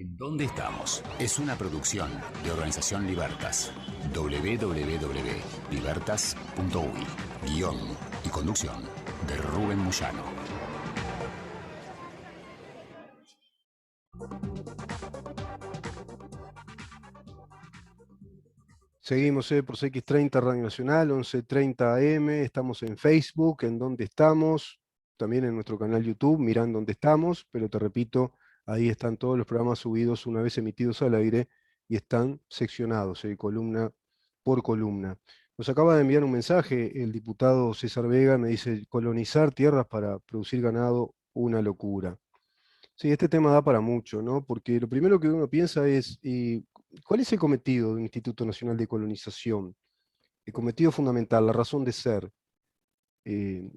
¿En dónde estamos? Es una producción de Organización Libertas. www.libertas.uy. Guión y conducción de Rubén Moyano. Seguimos por CX30 Radio Nacional, 11:30 AM, estamos en Facebook, en donde estamos, también en nuestro canal YouTube, mirando dónde estamos, pero te repito, ahí están todos los programas subidos una vez emitidos al aire y están seccionados, columna por columna. Nos acaba de enviar un mensaje el diputado César Vega, me dice, colonizar tierras para producir ganado, una locura. Sí, este tema da para mucho, ¿no? Porque lo primero que uno piensa es, ¿cuál es el cometido del Instituto Nacional de Colonización? El cometido fundamental, la razón de ser. Eh,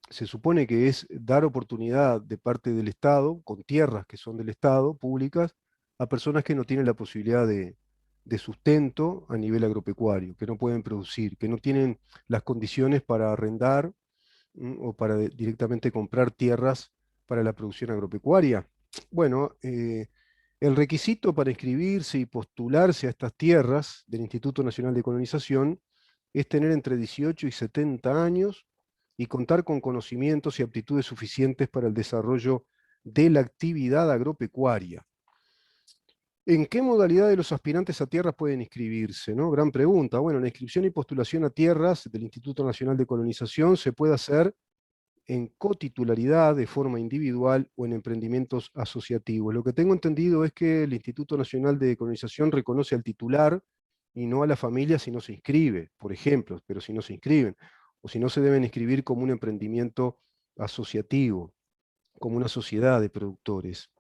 Se supone que es dar oportunidad de parte del Estado, con tierras que son del Estado, públicas, a personas que no tienen la posibilidad de sustento a nivel agropecuario, que no pueden producir, que no tienen las condiciones para arrendar, o para directamente comprar tierras para la producción agropecuaria. Bueno, el requisito para inscribirse y postularse a estas tierras del Instituto Nacional de Colonización es tener entre 18 y 70 años y contar con conocimientos y aptitudes suficientes para el desarrollo de la actividad agropecuaria. ¿En qué modalidad de los aspirantes a tierras pueden inscribirse, no? Gran pregunta. Bueno, la inscripción y postulación a tierras del Instituto Nacional de Colonización se puede hacer en cotitularidad, de forma individual o en emprendimientos asociativos. Lo que tengo entendido es que el Instituto Nacional de Colonización reconoce al titular y no a la familia si no se inscribe, por ejemplo, pero si no se inscriben, o si no se deben inscribir como un emprendimiento asociativo, como una sociedad de productores.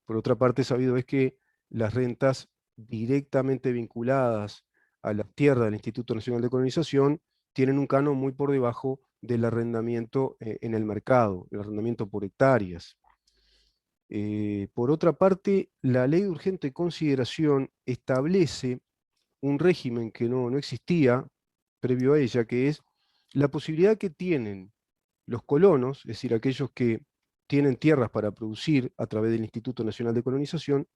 Por otra parte, sabido es que las rentas directamente vinculadas a la tierra del Instituto Nacional de Colonización tienen un canon muy por debajo del arrendamiento en el mercado, el arrendamiento por hectáreas. Por otra parte, la ley de urgente consideración establece un régimen que no existía previo a ella, que es la posibilidad que tienen los colonos, es decir, aquellos que tienen tierras para producir a través del Instituto Nacional de Colonización,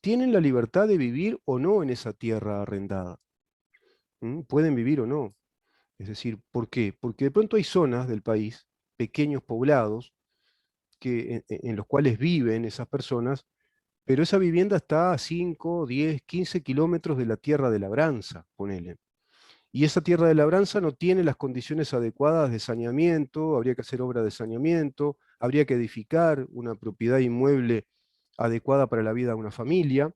tienen la libertad de vivir o no en esa tierra arrendada. Pueden vivir o no. Es decir, ¿por qué? Porque de pronto hay zonas del país, pequeños poblados, en los cuales viven esas personas, pero esa vivienda está a 5, 10, 15 kilómetros de la tierra de labranza, ponele. Y esa tierra de labranza no tiene las condiciones adecuadas de saneamiento, habría que hacer obra de saneamiento, habría que edificar una propiedad inmueble adecuada para la vida de una familia.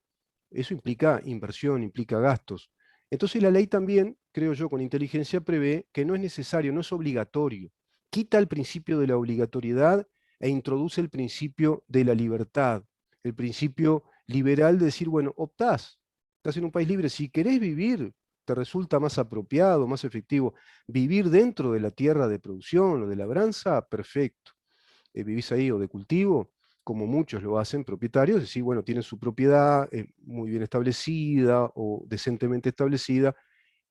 Eso implica inversión, implica gastos. Entonces la ley también, creo yo, con inteligencia prevé que no es necesario, no es obligatorio. Quita el principio de la obligatoriedad e introduce el principio de la libertad, el principio liberal de decir, bueno, optás, estás en un país libre, si querés vivir, te resulta más apropiado, más efectivo vivir dentro de la tierra de producción o de labranza, perfecto. Vivís ahí o de cultivo, como muchos lo hacen, propietarios, es decir, bueno, tienen su propiedad muy bien establecida o decentemente establecida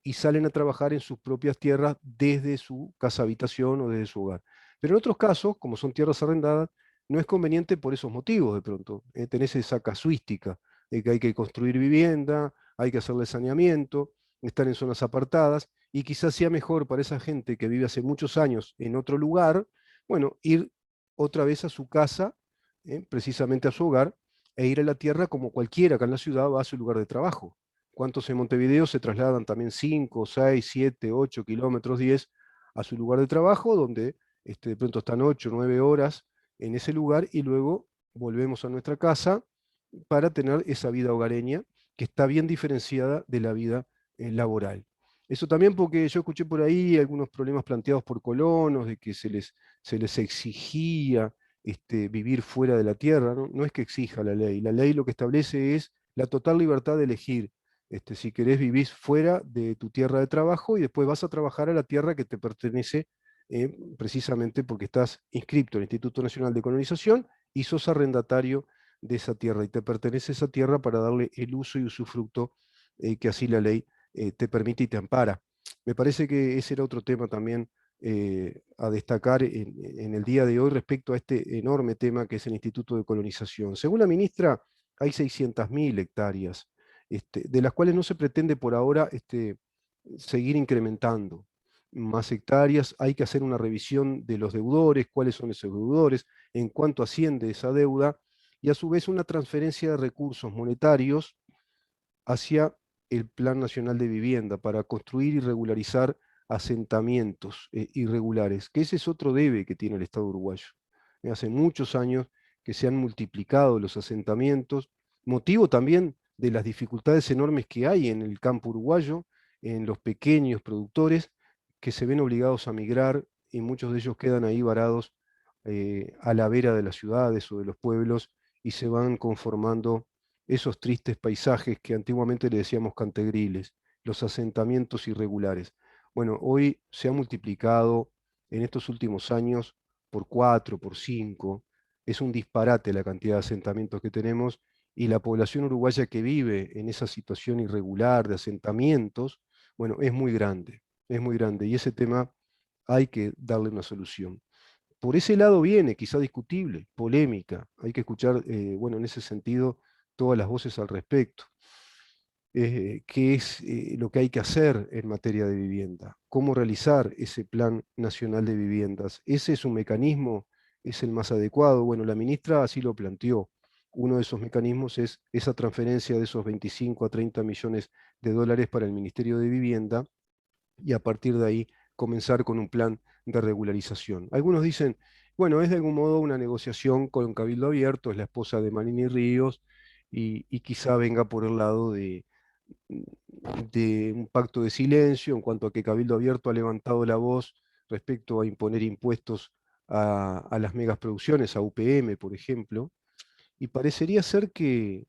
y salen a trabajar en sus propias tierras desde su casa habitación o desde su hogar. Pero en otros casos, como son tierras arrendadas, no es conveniente por esos motivos de pronto. Tenés esa casuística de que hay que construir vivienda, hay que hacerle saneamiento, estar en zonas apartadas, y quizás sea mejor para esa gente que vive hace muchos años en otro lugar, bueno, ir otra vez a su casa, precisamente a su hogar, e ir a la tierra como cualquiera acá en la ciudad va a su lugar de trabajo. ¿Cuántos en Montevideo se trasladan también 5, 6, 7, 8 kilómetros, 10 a su lugar de trabajo, donde de pronto están 8, 9 horas en ese lugar y luego volvemos a nuestra casa para tener esa vida hogareña que está bien diferenciada de la vida laboral? Eso también porque yo escuché por ahí algunos problemas planteados por colonos, de que se les exigía vivir fuera de la tierra. ¿No? No es que exija la ley lo que establece es la total libertad de elegir. Si querés vivís fuera de tu tierra de trabajo y después vas a trabajar a la tierra que te pertenece, precisamente porque estás inscripto en el Instituto Nacional de Colonización y sos arrendatario de esa tierra y te pertenece esa tierra para darle el uso y usufructo que así la ley te permite y te ampara. Me parece que ese era otro tema también a destacar en el día de hoy respecto a este enorme tema que es el Instituto de Colonización. Según la ministra, hay 600.000 hectáreas, de las cuales no se pretende por ahora seguir incrementando más hectáreas. Hay que hacer una revisión de los deudores, cuáles son esos deudores, en cuánto asciende esa deuda, y a su vez una transferencia de recursos monetarios hacia el Plan Nacional de Vivienda para construir y regularizar asentamientos irregulares, que ese es otro debe que tiene el Estado uruguayo. Hace muchos años que se han multiplicado los asentamientos, motivo también de las dificultades enormes que hay en el campo uruguayo, en los pequeños productores que se ven obligados a migrar y muchos de ellos quedan ahí varados a la vera de las ciudades o de los pueblos y se van conformando esos tristes paisajes que antiguamente le decíamos cantegriles, los asentamientos irregulares. Bueno, hoy se ha multiplicado en estos últimos años por 4, por 5. Es un disparate la cantidad de asentamientos que tenemos y la población uruguaya que vive en esa situación irregular de asentamientos, bueno, es muy grande y ese tema hay que darle una solución. Por ese lado viene, quizá discutible, polémica. Hay que escuchar, bueno, en ese sentido, todas las voces al respecto. ¿Qué es lo que hay que hacer en materia de vivienda? ¿Cómo realizar ese Plan Nacional de Viviendas? ¿Ese es un mecanismo, es el más adecuado? Bueno, la ministra así lo planteó. Uno de esos mecanismos es esa transferencia de esos 25 a 30 millones de dólares para el Ministerio de Vivienda y a partir de ahí comenzar con un plan de regularización. Algunos dicen, bueno, es de algún modo una negociación con Cabildo Abierto, es la esposa de Manini Ríos, y quizá venga por el lado de un pacto de silencio en cuanto a que Cabildo Abierto ha levantado la voz respecto a imponer impuestos a las megaproducciones, a UPM, por ejemplo, y parecería ser que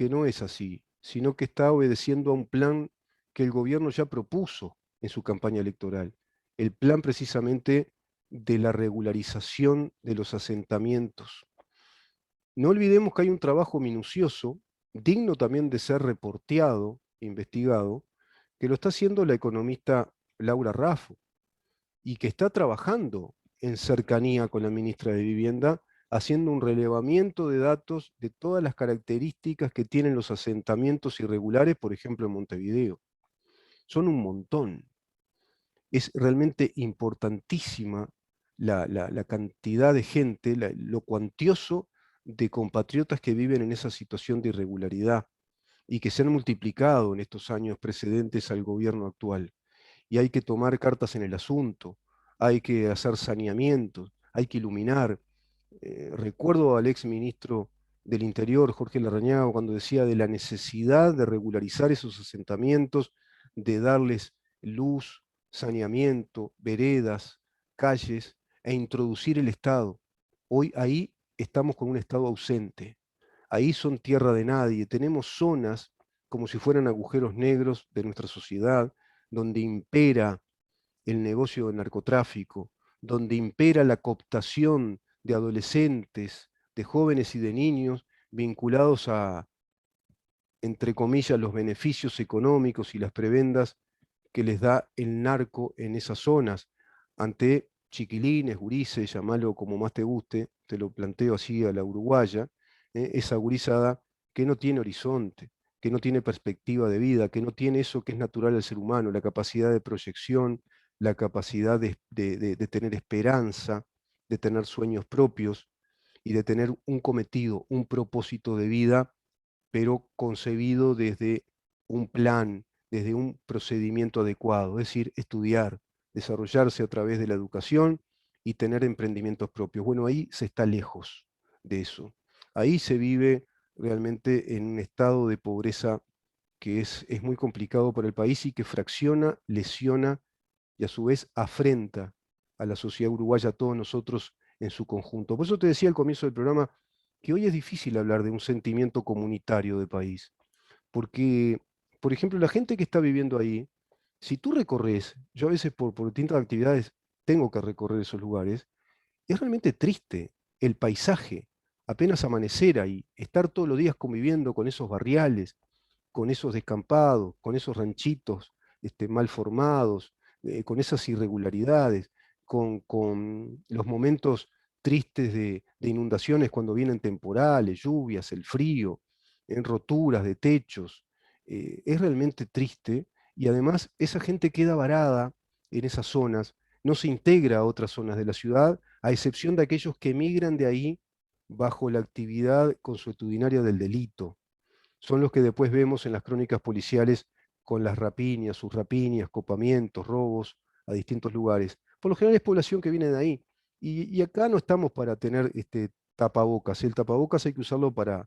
no es así, sino que está obedeciendo a un plan que el gobierno ya propuso en su campaña electoral, el plan precisamente de la regularización de los asentamientos. No olvidemos que hay un trabajo minucioso, digno también de ser reporteado, investigado, que lo está haciendo la economista Laura Raffo y que está trabajando en cercanía con la ministra de Vivienda, haciendo un relevamiento de datos de todas las características que tienen los asentamientos irregulares, por ejemplo, en Montevideo. Son un montón. Es realmente importantísima la cantidad de gente, lo cuantioso de compatriotas que viven en esa situación de irregularidad y que se han multiplicado en estos años precedentes al gobierno actual. Y hay que tomar cartas en el asunto, hay que hacer saneamientos, hay que iluminar. Recuerdo al ex ministro del Interior, Jorge Larrañaga, cuando decía de la necesidad de regularizar esos asentamientos, de darles luz, saneamiento, veredas, calles, e introducir el Estado. Hoy ahí estamos con un Estado ausente. Ahí son tierra de nadie. Tenemos zonas como si fueran agujeros negros de nuestra sociedad, donde impera el negocio del narcotráfico, donde impera la cooptación de adolescentes, de jóvenes y de niños vinculados a, entre comillas, los beneficios económicos y las prebendas que les da el narco en esas zonas, ante chiquilines, gurises, llamalo como más te guste, te lo planteo así a la uruguaya, esa gurizada que no tiene horizonte, que no tiene perspectiva de vida, que no tiene eso que es natural al ser humano, la capacidad de proyección, la capacidad de tener esperanza, de tener sueños propios y de tener un cometido, un propósito de vida, pero concebido desde un plan, desde un procedimiento adecuado, es decir, estudiar, desarrollarse a través de la educación y tener emprendimientos propios. Bueno, ahí se está lejos de eso. Ahí se vive realmente en un estado de pobreza que es muy complicado para el país y que fracciona, lesiona y a su vez afrenta a la sociedad uruguaya, a todos nosotros en su conjunto. Por eso te decía al comienzo del programa que hoy es difícil hablar de un sentimiento comunitario de país, porque, por ejemplo, la gente que está viviendo ahí, si tú recorres, yo a veces por distintas actividades tengo que recorrer esos lugares, es realmente triste el paisaje, apenas amanecer ahí, estar todos los días conviviendo con esos barriales, con esos descampados, con esos ranchitos mal formados, con esas irregularidades, con los momentos tristes de inundaciones cuando vienen temporales, lluvias, el frío. en roturas de techos. Es realmente triste y además esa gente queda varada en esas zonas, no se integra a otras zonas de la ciudad, a excepción de aquellos que emigran de ahí bajo la actividad consuetudinaria del delito. Son los que después vemos en las crónicas policiales con las rapiñas, sus rapiñas, copamientos, robos a distintos lugares. Por lo general es población que viene de ahí. Y acá no estamos para tener tapabocas. El tapabocas hay que usarlo para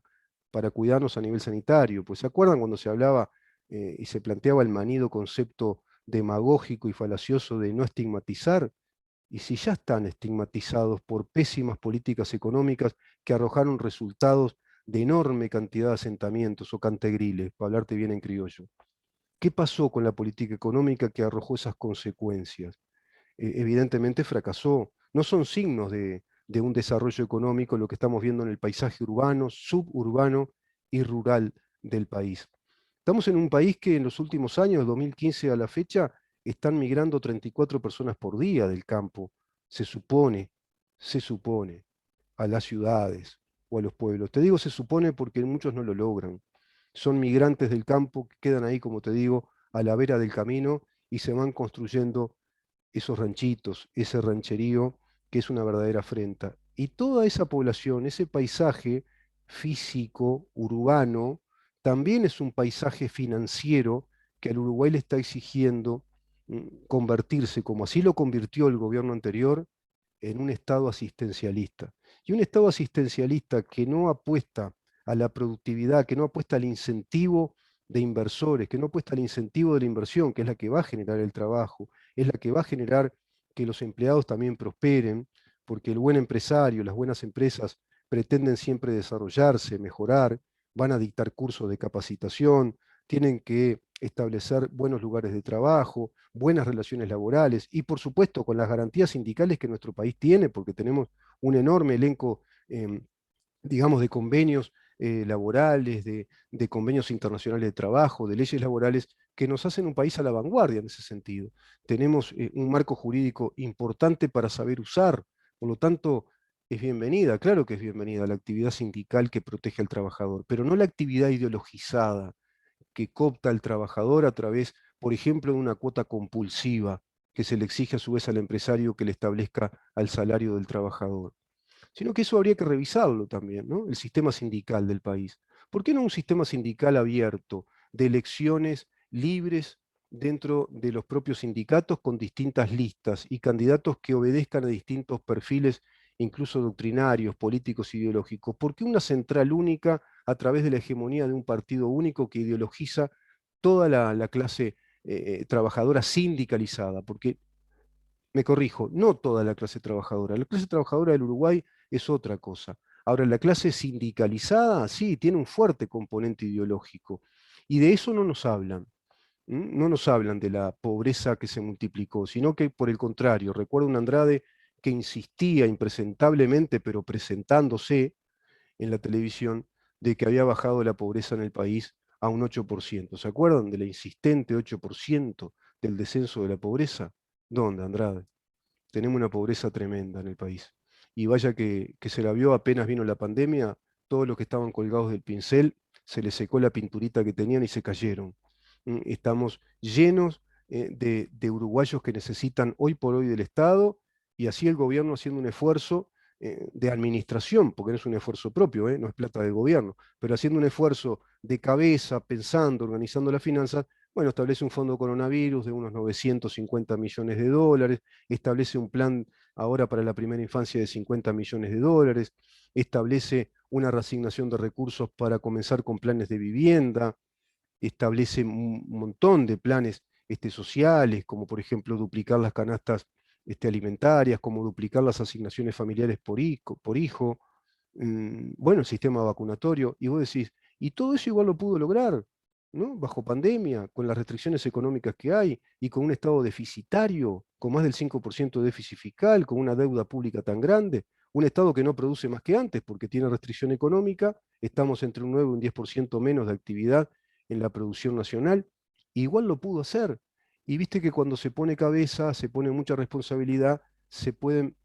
cuidarnos a nivel sanitario. Pues ¿se acuerdan cuando se hablaba y se planteaba el manido concepto demagógico y falacioso de no estigmatizar? Y si ya están estigmatizados por pésimas políticas económicas que arrojaron resultados de enorme cantidad de asentamientos o cantegriles, para hablarte bien en criollo. ¿Qué pasó con la política económica que arrojó esas consecuencias? Evidentemente fracasó. No son signos de un desarrollo económico lo que estamos viendo en el paisaje urbano, suburbano y rural del país. Estamos en un país que en los últimos años, de 2015 a la fecha, están migrando 34 personas por día del campo. Se supone, se supone, a las ciudades o a los pueblos. Te digo se supone porque muchos no lo logran. Son migrantes del campo que quedan ahí, como te digo, a la vera del camino y se van construyendo esos ranchitos, ese rancherío que es una verdadera afrenta. Y toda esa población, ese paisaje físico, urbano, también es un paisaje financiero que al Uruguay le está exigiendo convertirse, como así lo convirtió el gobierno anterior, en un Estado asistencialista. Y un Estado asistencialista que no apuesta a la productividad, que no apuesta al incentivo de inversores, que no apuesta al incentivo de la inversión, que es la que va a generar el trabajo, es la que va a generar que los empleados también prosperen, porque el buen empresario, las buenas empresas pretenden siempre desarrollarse, mejorar, van a dictar cursos de capacitación, tienen que establecer buenos lugares de trabajo, buenas relaciones laborales y por supuesto con las garantías sindicales que nuestro país tiene, porque tenemos un enorme elenco, digamos, de convenios laborales, de convenios internacionales de trabajo, de leyes laborales que nos hacen un país a la vanguardia en ese sentido. Tenemos un marco jurídico importante para saber usar, por lo tanto, es bienvenida, claro que es bienvenida la actividad sindical que protege al trabajador, pero no la actividad ideologizada que coopta al trabajador a través, por ejemplo, de una cuota compulsiva que se le exige a su vez al empresario que le establezca al salario del trabajador. Sino que eso habría que revisarlo también, ¿no? El sistema sindical del país. ¿Por qué no un sistema sindical abierto, de elecciones libres dentro de los propios sindicatos con distintas listas y candidatos que obedezcan a distintos perfiles, incluso doctrinarios, políticos, ideológicos? ¿Por qué una central única a través de la hegemonía de un partido único que ideologiza toda la clase trabajadora sindicalizada? Porque me corrijo, no toda la clase trabajadora. La clase trabajadora del Uruguay es otra cosa. Ahora, la clase sindicalizada, sí, tiene un fuerte componente ideológico. Y de eso no nos hablan. No nos hablan de la pobreza que se multiplicó, sino que por el contrario, recuerdo un Andrade que insistía impresentablemente, pero presentándose en la televisión, de que había bajado la pobreza en el país a un 8%. ¿Se acuerdan de la insistente 8% del descenso de la pobreza? ¿Dónde, Andrade? Tenemos una pobreza tremenda en el país. Y vaya que se la vio apenas vino la pandemia, todos los que estaban colgados del pincel, se les secó la pinturita que tenían y se cayeron. Estamos llenos de uruguayos que necesitan hoy por hoy del Estado y así el gobierno haciendo un esfuerzo de administración, porque no es un esfuerzo propio, no es plata del gobierno, pero haciendo un esfuerzo de cabeza, pensando, organizando las finanzas, bueno, establece un fondo coronavirus de unos 950 millones de dólares, establece un plan ahora para la primera infancia de 50 millones de dólares, establece una reasignación de recursos para comenzar con planes de vivienda, establece un montón de planes sociales, como por ejemplo duplicar las canastas alimentarias, como duplicar las asignaciones familiares por hijo, bueno, el sistema vacunatorio, y vos decís, y todo eso igual lo pudo lograr, ¿no? Bajo pandemia, con las restricciones económicas que hay, y con un Estado deficitario, con más del 5% de déficit fiscal, con una deuda pública tan grande, un Estado que no produce más que antes porque tiene restricción económica, estamos entre un 9 y un 10% menos de actividad en la producción nacional, igual lo pudo hacer. Y viste que cuando se pone cabeza, se pone mucha responsabilidad, se pueden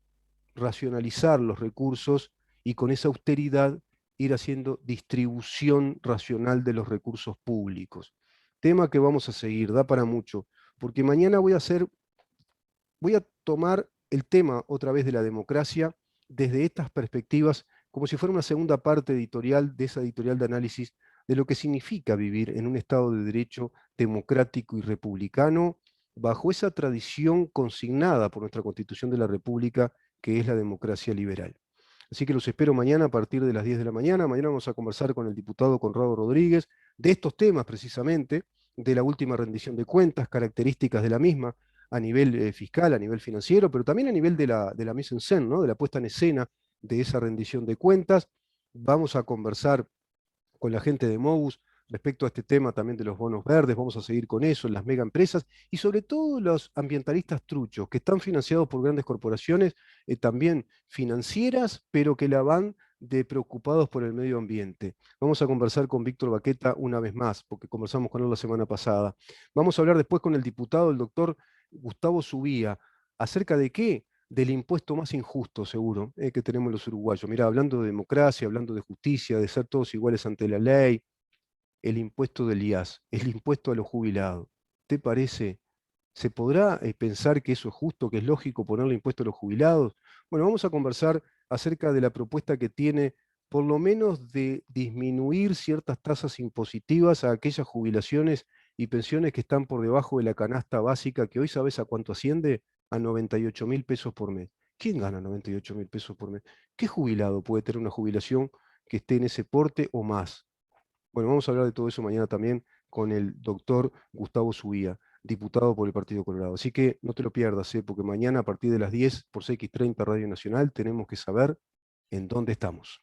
racionalizar los recursos y con esa austeridad ir haciendo distribución racional de los recursos públicos. Tema que vamos a seguir, da para mucho, porque mañana voy a tomar el tema otra vez de la democracia desde estas perspectivas, como si fuera una segunda parte editorial de esa editorial de análisis de lo que significa vivir en un Estado de Derecho democrático y republicano, bajo esa tradición consignada por nuestra Constitución de la República, que es la democracia liberal. Así que los espero mañana a partir de las 10 de la mañana. Mañana vamos a conversar con el diputado Conrado Rodríguez de estos temas precisamente, de la última rendición de cuentas, características de la misma, a nivel fiscal, a nivel financiero, pero también a nivel de la mise en scène, ¿no? De la puesta en escena de esa rendición de cuentas. Vamos a conversar con la gente de Mobus respecto a este tema también de los bonos verdes, vamos a seguir con eso, en las mega empresas y sobre todo los ambientalistas truchos que están financiados por grandes corporaciones, también financieras, pero que la van de preocupados por el medio ambiente. Vamos a conversar con Víctor Baqueta una vez más, porque conversamos con él la semana pasada. Vamos a hablar después con el diputado, el doctor Gustavo Subía, acerca de qué, del impuesto más injusto, seguro, que tenemos los uruguayos. Mira, hablando de democracia, hablando de justicia, de ser todos iguales ante la ley, el impuesto del IAS, el impuesto a los jubilados. ¿Te parece? ¿Se podrá pensar que eso es justo, que es lógico ponerle impuesto a los jubilados? Bueno, vamos a conversar acerca de la propuesta que tiene, por lo menos de disminuir ciertas tasas impositivas a aquellas jubilaciones y pensiones que están por debajo de la canasta básica, que hoy sabes a cuánto asciende, a 98.000 pesos por mes. ¿Quién gana 98.000 pesos por mes? ¿Qué jubilado puede tener una jubilación que esté en ese porte o más? Bueno, vamos a hablar de todo eso mañana también con el doctor Gustavo Subía, diputado por el Partido Colorado. Así que no te lo pierdas, porque mañana a partir de las 10 por CX30 Radio Nacional tenemos que saber en dónde estamos.